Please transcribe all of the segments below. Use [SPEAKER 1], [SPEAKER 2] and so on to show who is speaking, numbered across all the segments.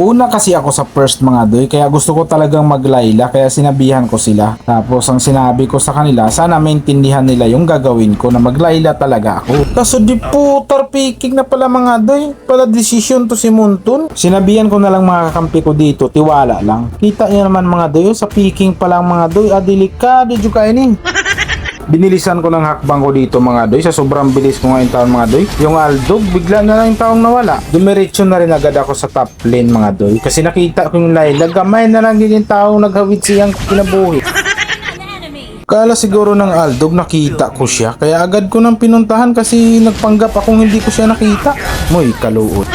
[SPEAKER 1] Una kasi ako sa first mga doy, kaya gusto ko talagang maglayla, kaya sinabihan ko sila. Tapos ang sinabi ko sa kanila, sana maintindihan nila yung gagawin ko na maglayla talaga ako. Kaso di putar piking na pala mga doy, pala desisyon to si Muntun. Sinabihan ko na lang mga kakampi ko dito, tiwala lang. Kita niyo naman mga doy, sa piking pa lang mga doy, delikado juga ini. Binilisan ko ng hakbang ko dito mga doy, sa sobrang bilis ko ngayon taon mga doy. Yung Aldog, bigla na lang yung taong nawala. Dumiretso na rin agad ako sa top lane mga doy, kasi nakita ko yung Layla, gamay na lang din yung taong naghawid siyang kinabuhi. Kala siguro ng Aldog nakita ko siya, kaya agad ko nang pinuntahan kasi nagpanggap akong hindi ko siya nakita. Muy kaluot.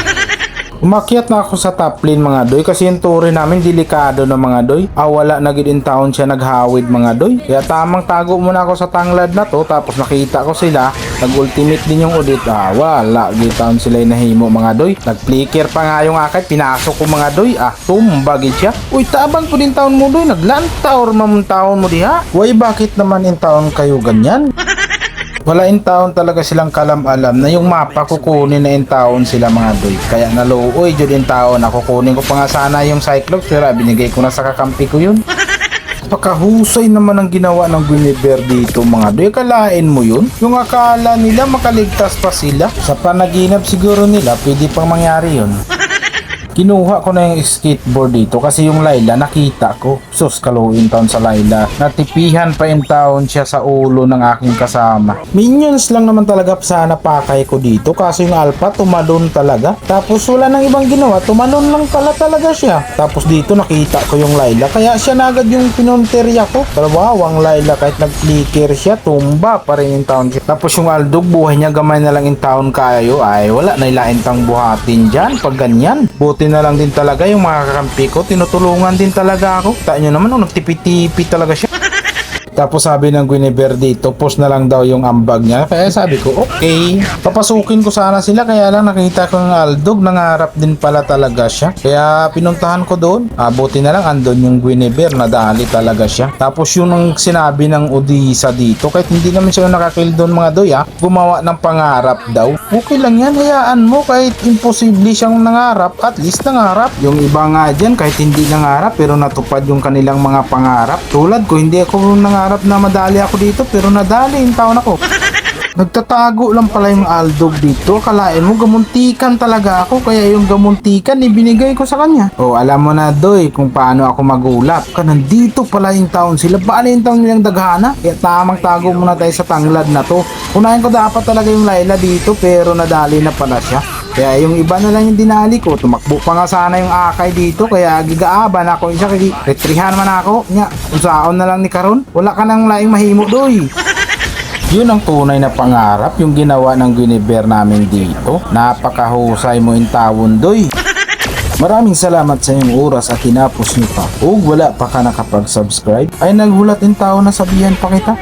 [SPEAKER 1] Umakyat na ako sa top lane mga doy, kasi yung tore namin delikado na mga doy. Wala na gid in town siya naghawid mga doy. Kaya tamang tago muna ako sa tanglad na to, tapos nakita ko sila, nag-ultimate din yung udit. Wala gid town sila nahimo mga doy. Nag-flicker pa nga yung akay, pinasok ko mga doy. Tumba gid siya. Uy, tabang ko din taon mo doy, naglanta or mamuntaon mo diha. Uy, bakit naman in town kayo ganyan? Wala in town talaga silang kalam-alam na yung mapa kukunin na in town sila mga doy. Kaya naluoy dyan in town. Kukunin ko pa nga sana yung Cyclops, pero binigay ko na sa kakampi ko yun. Pakahusay naman ang ginawa ng Guinevere dito mga doy. Kalain mo yun? Yung akala nila makaligtas pa sila. Sa panaginip siguro nila pwede pang mangyari yun. Kinuha ko na yung skateboard dito kasi yung Layla nakita ko. Sus, kaluin taon sa Layla. Natipihan pa in town siya sa ulo ng aking kasama. Minions lang naman talaga sana pakay ko dito, kaso yung Alpha tumalon talaga. Tapos wala nang ibang ginawa, tumalon lang pala talaga siya. Tapos dito nakita ko yung Layla, kaya siya na agad yung pinunterya ko. Talawang Layla, kahit nag-flicker siya, tumba pa rin in town siya. Tapos yung Aldog, buhay niya gamay na lang in town kayo. Ay wala, nailain kang buhatin dyan pag ganyan. Buti na lang din talaga yung mga kakampi ko, tinutulungan din talaga ako. Tayo nyo naman, nagtipi-tipi talaga siya. Tapos sabi ng Guinevere dito, post na lang daw yung ambag niya. Kaya sabi ko, okay. Papasukin ko sana sila, kaya lang nakita ko ng Aldog, nangarap din pala talaga siya. Kaya pinuntahan ko doon. Buti na lang andon yung Guinevere, nadali talaga siya. Tapos yun ang sinabi ng Odisa dito, kahit hindi naman siya nakakill doon mga doy, gumawa ng pangarap daw. Okay lang yan, hayaan mo, kahit imposible siyang nangarap, at least nangarap. Yung iba nga dyan, kahit hindi nangarap, pero natupad yung kanilang mga pangarap. Tulad ko, hindi ako nangarap na madali ako dito, pero nadali in taon ako. Nagtatago lang pala yung Aldog dito. Kalain mo gamuntikan talaga ako, kaya yung gamuntikan ibinigay ko sa kanya. Alam mo na doy kung paano ako magulap. Nandito pala yung taon sila. Bali yung taon nilang daghana. Kaya tamang tago muna tayo sa tanglad na to. Unahin ko dapat talaga yung Layla dito, pero nadali na pala siya. Kaya yung iba na lang yung dinali ko. Tumakbo pa nga sana yung akay dito, kaya gigaaban ako siya. Retrihan man ako nya, kung saon na lang ni karon, wala ka nang laing mahimo doy. Yun ang tunay na pangarap, yung ginawa ng Guinevere namin dito. Napakahusay mo in tawon doy. Maraming salamat sa iyong oras at tinapos niyo pa. Wala pa ka nakapag-subscribe, ay naghulat in tao na sabihan pa kita.